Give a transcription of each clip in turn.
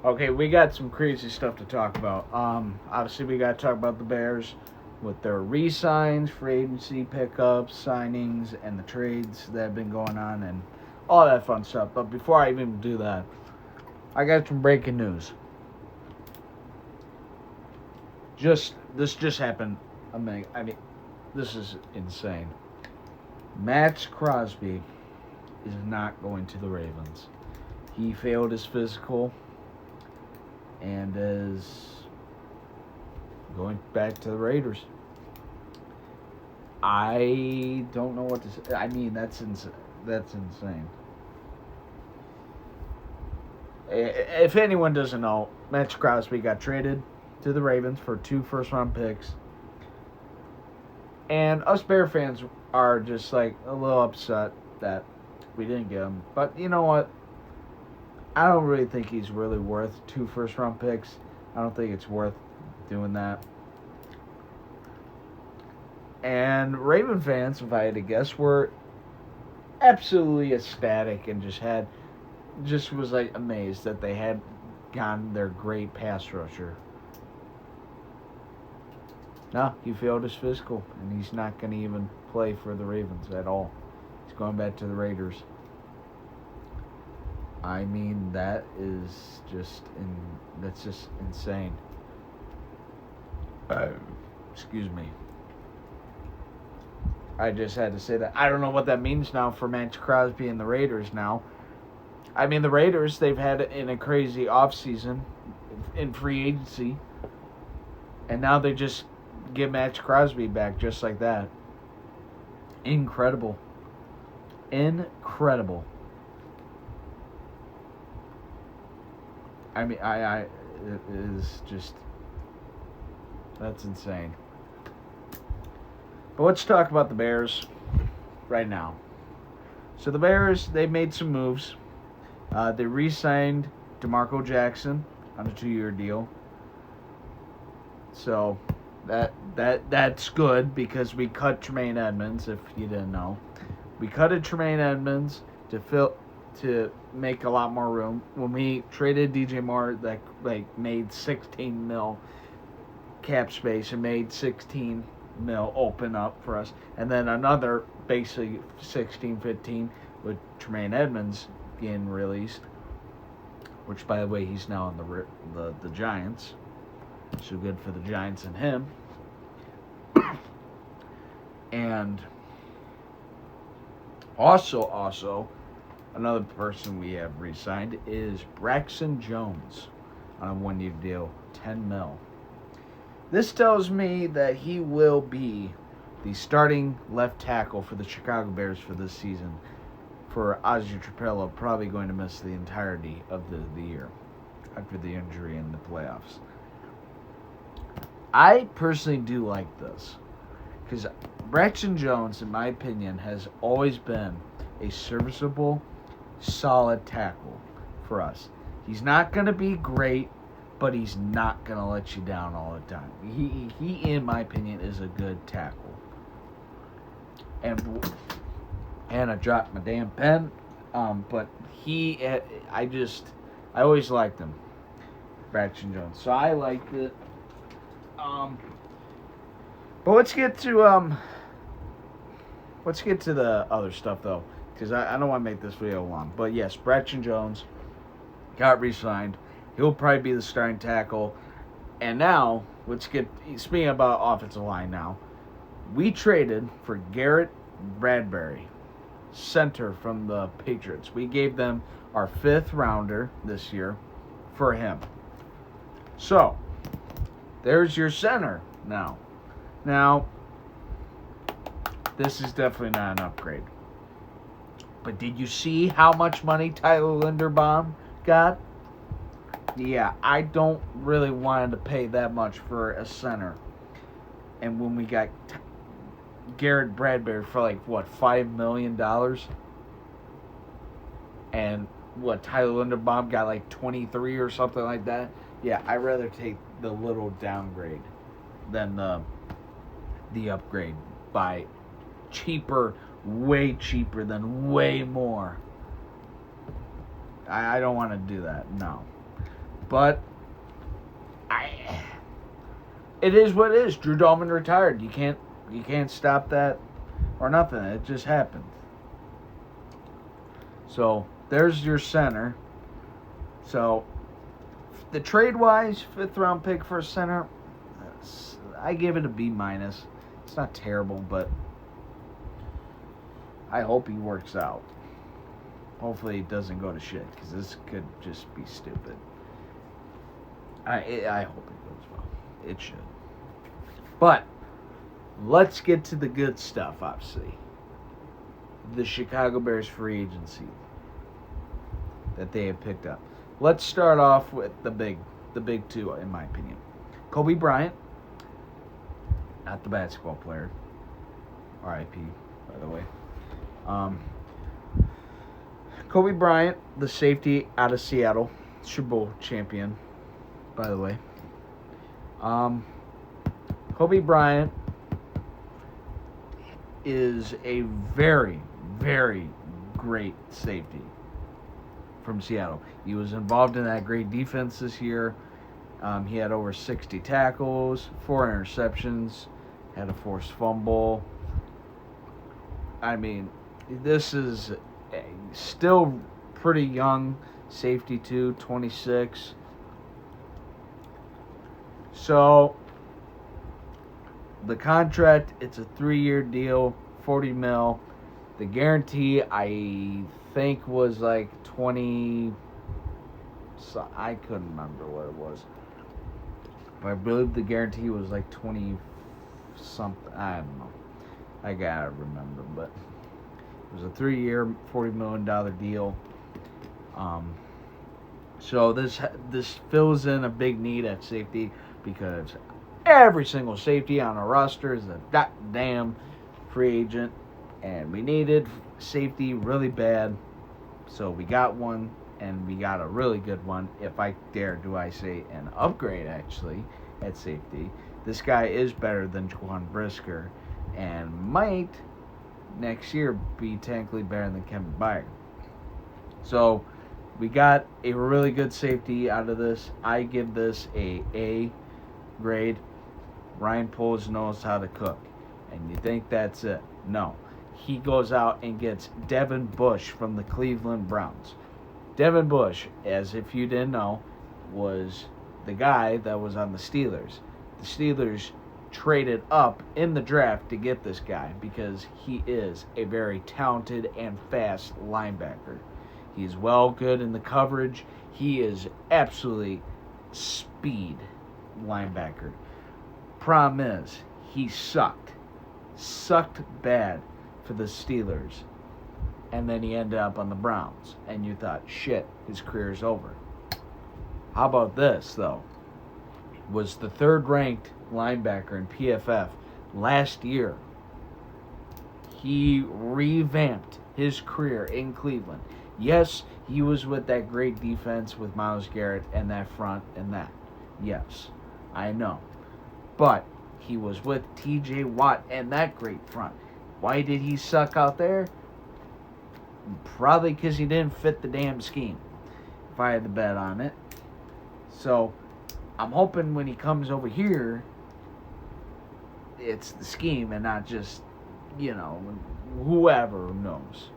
Okay, we got some crazy stuff to talk about. Obviously we got to talk about the Bears with their re-signs, free agency pickups, signings, and the trades that have been going on, and all that fun stuff. But before I even do that, I got some breaking news. This just happened. I mean, this is insane. Max Crosby is not going to the Ravens. He failed his physical and is going back to the Raiders. I don't know what to say. I mean, that's insane. If anyone doesn't know, Max Crosby got traded to the Ravens for 2 first-round picks. And us Bear fans are just like a little upset that we didn't get him. But you know what? I don't really think he's really worth 2 first-round picks. I don't think it's worth doing that. And Raven fans, if I had to guess, were absolutely ecstatic and just was like amazed that they had gotten their great pass rusher. No, he failed his physical, and he's not going to even play for the Ravens at all. He's going back to the Raiders. I mean, that's just insane. Excuse me. I just had to say that. I don't know what that means now for Max Crosby and the Raiders now. I mean, the Raiders, they've had in a crazy offseason in free agency, and now they just get Max Crosby back just like that. Incredible. Incredible. I mean, it is just, that's insane. But let's talk about the Bears right now. So the Bears, they made some moves. They re-signed DeMarco Jackson on a 2-year deal. So that's good because we cut Tremaine Edmunds, if you didn't know. We cutted Tremaine Edmunds to make a lot more room. When we traded DJ Moore, that made 16 mil cap space and made 16 mil open up for us, and then another basically 15 with Tremaine Edmunds being released, which by the way he's now on the Giants, so good for the Giants and him. And also another person we have re-signed is Braxton Jones on a 1-year deal, 10 mil. This tells me that he will be the starting left tackle for the Chicago Bears for this season. For Ozzie Trapello, probably going to miss the entirety of the year after the injury in the playoffs. I personally do like this because Braxton Jones, in my opinion, has always been a serviceable, solid tackle for us. He's not going to be great, but he's not going to let you down all the time. He, in my opinion, is a good tackle. And I dropped my damn pen. But I always liked him, Braxton Jones. So I liked it. But let's get to the other stuff though, because I don't want to make this video long. But yes, Braxton Jones got re-signed. He'll probably be the starting tackle. And now, speaking about offensive line now, we traded for Garrett Bradbury, center from the Patriots. We gave them our 5th rounder this year for him. So, there's your center now. Now, this is definitely not an upgrade. But did you see how much money Tyler Linderbaum got? Yeah, I don't really want to pay that much for a center. And when we got Garrett Bradbury for $5 million? And Tyler Linderbaum got 23 or something like that? Yeah, I'd rather take the little downgrade than the upgrade by way cheaper than way more. I don't want to do that, no. But it is what it is. Drew Dalman retired. You can't stop that or nothing. It just happened. So there's your center. So the trade-wise, 5th-round pick for a center, I give it a B-. It's not terrible, but I hope he works out. Hopefully it doesn't go to shit, because this could just be stupid. I hope it goes well. It should. But let's get to the good stuff, obviously. The Chicago Bears free agency that they have picked up. Let's start off with the big two, in my opinion. Kobe Bryant, not the basketball player. R.I.P., by the way. Kobe Bryant, the safety out of Seattle, Super Bowl champion, by the way. Kobe Bryant is a very, very great safety from Seattle. He was involved in that great defense this year. He had over 60 tackles, 4 interceptions, had a forced fumble. I mean, this is still pretty young safety too, 26. So the contract, it's a 3-year deal, $40 million. The guarantee, I think, was like 20. So I couldn't remember what it was, but I believe the guarantee was like 20 something. I don't know. I gotta remember, but it was a 3-year, $40 million deal. So this fills in a big need at safety, because every single safety on our roster is a goddamn free agent, and we needed safety really bad. So we got one, and we got a really good one. If I dare, do I say an upgrade actually at safety? This guy is better than Jaquan Brisker, and might next year be technically better than Kevin Byard. So we got a really good safety out of this. I give this A grade. Ryan Poles knows how to cook. And you think that's it? No. He goes out and gets Devin Bush from the Cleveland Browns. Devin Bush, as if you didn't know, was the guy that was on the Steelers. The Steelers traded up in the draft to get this guy because he is a very talented and fast linebacker. He's good in the coverage. He is absolutely speed linebacker. Problem is, he sucked bad for the Steelers, and then he ended up on the Browns, and you thought, shit, his career's over. How about this, though? Was the 3rd-ranked linebacker in PFF last year. He revamped his career in Cleveland. Yes, he was with that great defense with Myles Garrett and that front and that. Yes, I know. But he was with TJ Watt and that great front. Why did he suck out there? Probably because he didn't fit the damn scheme, if I had to bet on it. So I'm hoping when he comes over here, it's the scheme and not just, whoever knows.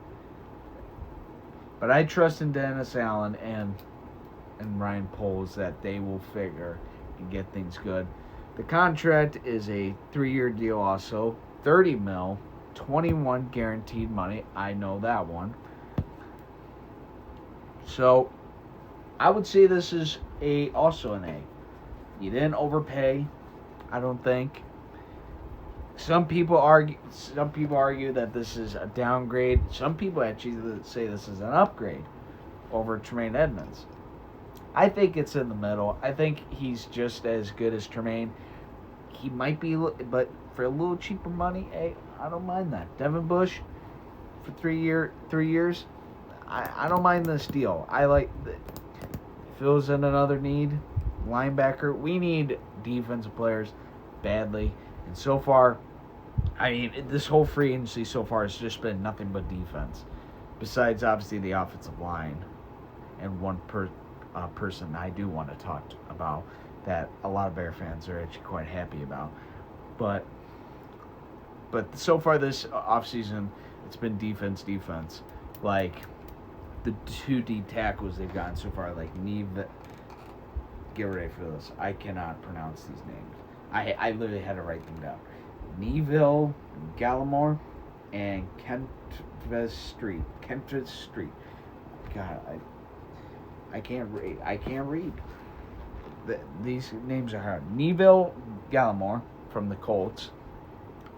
But I trust in Dennis Allen and Ryan Poles that they will figure and get things good. The contract is a 3-year deal also, $30 million, 21 guaranteed money. I know that one. So I would say this is also an A. You didn't overpay, I don't think. Some people argue that this is a downgrade. Some people actually say this is an upgrade over Tremaine Edmunds. I think it's in the middle. I think he's just as good as Tremaine. He might be, but for a little cheaper money, hey, I don't mind that. Devin Bush for 3 years, I don't mind this deal. I like it. Fills in another need. Linebacker. We need defensive players badly. And so far, this whole free agency so far has just been nothing but defense. Besides, obviously, the offensive line and one person I do want to talk about that a lot of Bear fans are actually quite happy about. But so far this offseason, it's been defense. Like the 2D tackles they've gotten so far, like Neve. Get ready for this. I cannot pronounce these names. I literally had to write them down. Neville Gallimore and Kentrez Street. God, I can't read. These names are hard. Neville Gallimore from the Colts.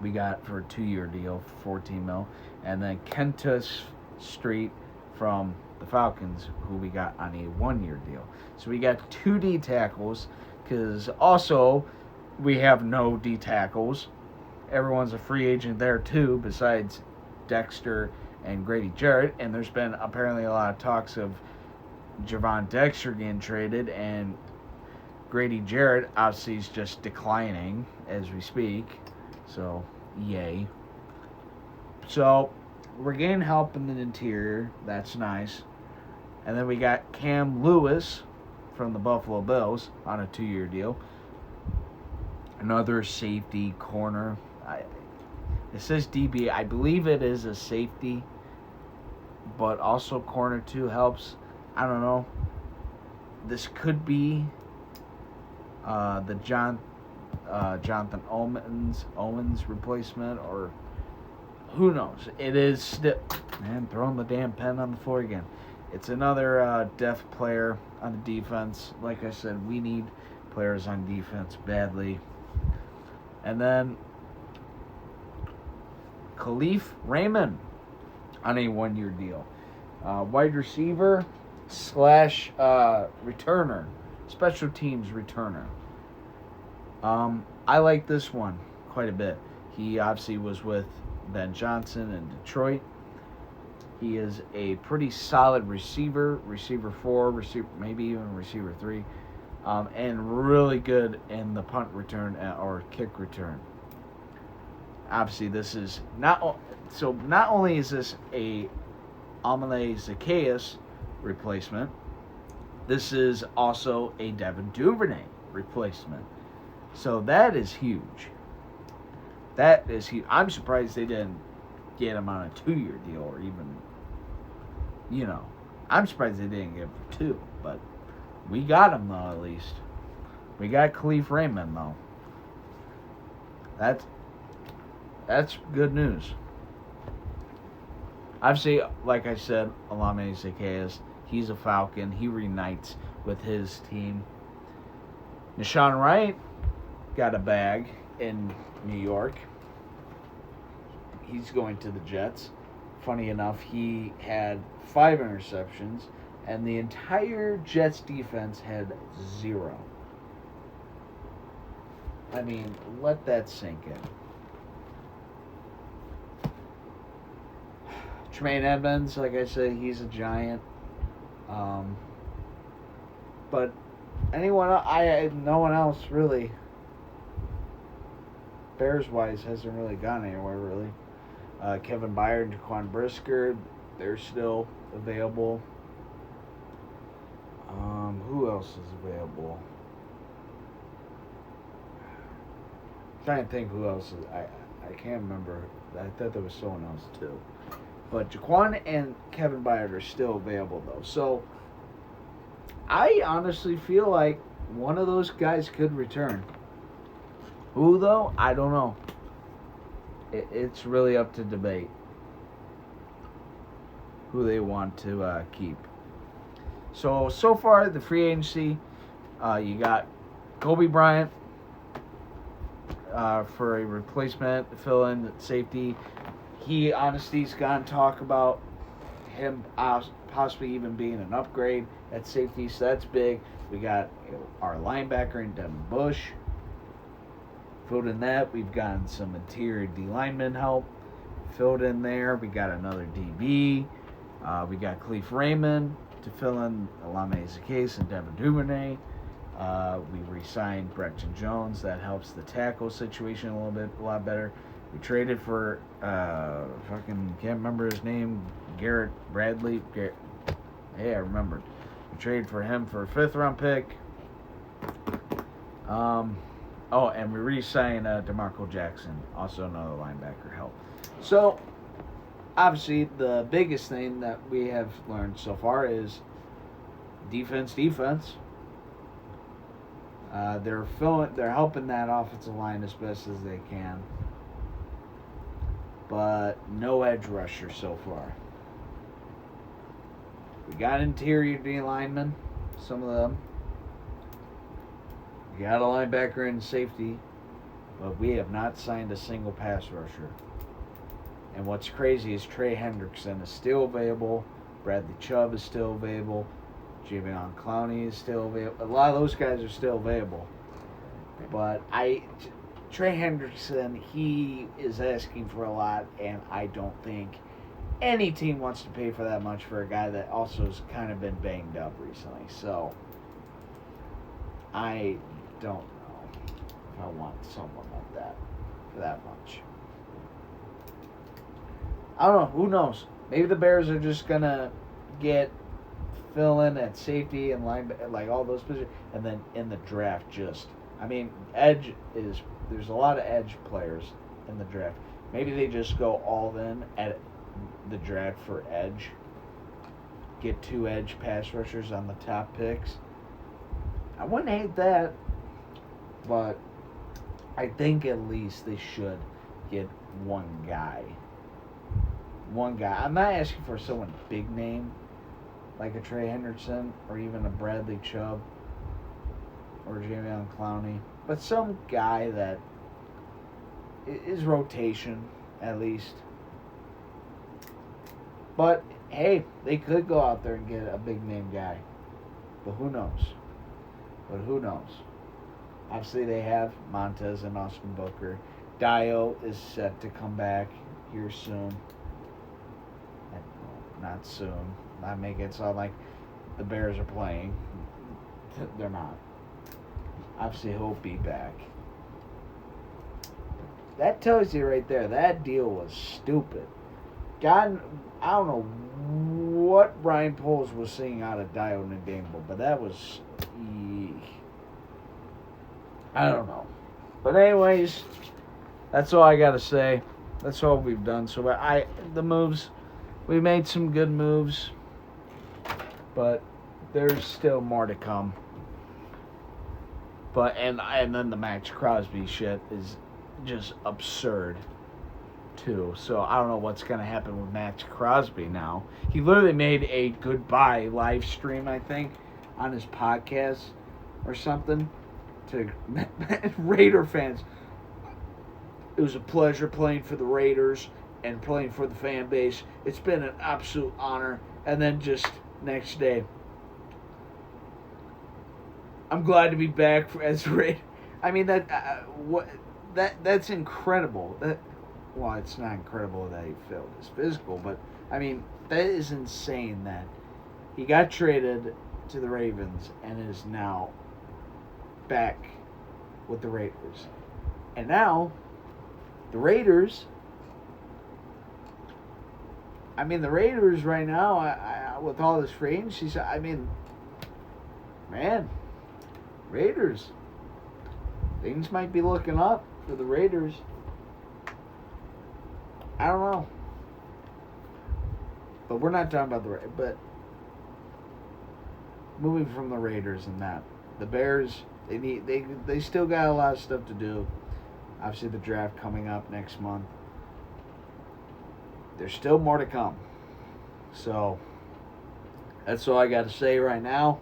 We got for a 2-year deal, $14 million, and then Kentus Street from the Falcons, who we got on a 1-year deal. So we got 2 D tackles, because also we have no D tackles. Everyone's a free agent there too, besides Dexter and Grady Jarrett. And there's been apparently a lot of talks of Javon Dexter getting traded, and Grady Jarrett obviously is just declining as we speak. So, yay. So, we're getting help in the interior. That's nice. And then we got Cam Lewis from the Buffalo Bills on a 2-year deal. Another safety corner. It says DB. I believe it is a safety, but also corner too helps. I don't know. This could be the Jonathan Owens replacement, or who knows. It is man, throwing the damn pen on the floor again. It's another depth player on the defense. Like I said, we need players on defense badly. And then Khalif Raymond on a 1-year deal. Wide receiver / returner. Special teams returner. I like this one quite a bit. He obviously was with Ben Johnson in Detroit. He is a pretty solid receiver 4, maybe even receiver 3, and really good in the punt return or kick return. Obviously, this is not only is this a Amale Zaccheaus replacement, this is also a Devin Duvernay replacement. So that is huge. I'm surprised they didn't get him on a 2-year deal, or even, I'm surprised they didn't get him for 2. But we got him, though, at least. We got Khalif Raymond, though. That's good news. Obviously, like I said, Alame Zaccheaus, he's a Falcon. He reunites with his team. Nahshon Wright got a bag in New York. He's going to the Jets. Funny enough, he had 5 interceptions, and the entire Jets defense had 0. I mean, let that sink in. Tremaine Edmonds, like I said, he's a giant. But no one else really, Bears-wise, hasn't really gone anywhere, really. Kevin Byard and Jaquan Brisker, they're still available. Who else is available? I'm trying to think who else is. I can't remember. I thought there was someone else too. But Jaquan and Kevin Byard are still available, though. So I honestly feel like one of those guys could return. Who, though? I don't know. It's really up to debate who they want to keep. So far, the free agency, you got Kobe Bryant for a replacement, fill-in safety. He honestly's gone talk about him possibly even being an upgrade at safety, so that's big. We got our linebacker in Devin Bush. Filled in that, we've gotten some interior D lineman help filled in there. We got another DB. We got Khalif Raymond to fill in Alame Zaccheaus and Devin Duvernay. We re-signed Brecton Jones. That helps the tackle situation a lot better. We traded for can't remember his name, Garrett Bradley. Hey, I remembered. We trade for him for a 5th-round pick. And we re-signed DeMarco Jackson, also another linebacker help. So, obviously, the biggest thing that we have learned so far is defense. They're helping that offensive line as best as they can, but no edge rusher so far. We got interior D linemen, some of them. We got a linebacker and safety, but we have not signed a single pass rusher. And what's crazy is Trey Hendrickson is still available. Bradley Chubb is still available. Jadeveon Clowney is still available. A lot of those guys are still available. But Trey Hendrickson, he is asking for a lot, and I don't think any team wants to pay for that much for a guy that also has kind of been banged up recently. So, I don't know if I want someone like that for that much. I don't know. Who knows? Maybe the Bears are just going to fill in at safety and like all those positions, and then in the draft there's a lot of edge players in the draft. Maybe they just go all in at the draft for edge. Get 2 edge pass rushers on the top picks. I wouldn't hate that, but I think at least they should get one guy. I'm not asking for someone big name, like a Trey Hendrickson or even a Bradley Chubb or Jadeveon Clowney, but some guy that is rotation at least. But hey, they could go out there and get a big name guy, but who knows? Obviously, they have Montez and Austin Booker. Dio is set to come back here soon. Not soon. Not make it sound like the Bears are playing. They're not. Obviously, he'll be back. That tells you right there, that deal was stupid. God, I don't know what Brian Poles was seeing out of Dio Ndimbo, but that was... I don't know. But anyways, that's all I got to say. That's all we've done. So the moves... We made some good moves, but there's still more to come. But and then the Max Crosby shit is just absurd too. So I don't know what's gonna happen with Max Crosby now. He literally made a goodbye live stream, I think, on his podcast or something to Raider fans. It was a pleasure playing for the Raiders and playing for the fan base. It's been an absolute honor. And then just next day, I'm glad to be back as Raider. I mean that's incredible. Well, it's not incredible that he failed his physical, but I mean that is insane that he got traded to the Ravens and is now back with the Raiders. And now the Raiders right now, with all this free agency, Raiders, things might be looking up for the Raiders. I don't know. But we're not talking about the Raiders. But moving from the Raiders and that, the Bears, they still got a lot of stuff to do. Obviously, the draft coming up next month. There's still more to come. So, that's all I got to say right now.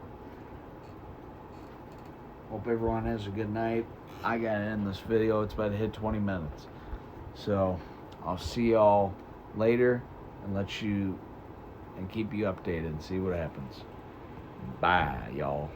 Hope everyone has a good night. I got to end this video. It's about to hit 20 minutes. So, I'll see y'all later and keep you updated and see what happens. Bye, y'all.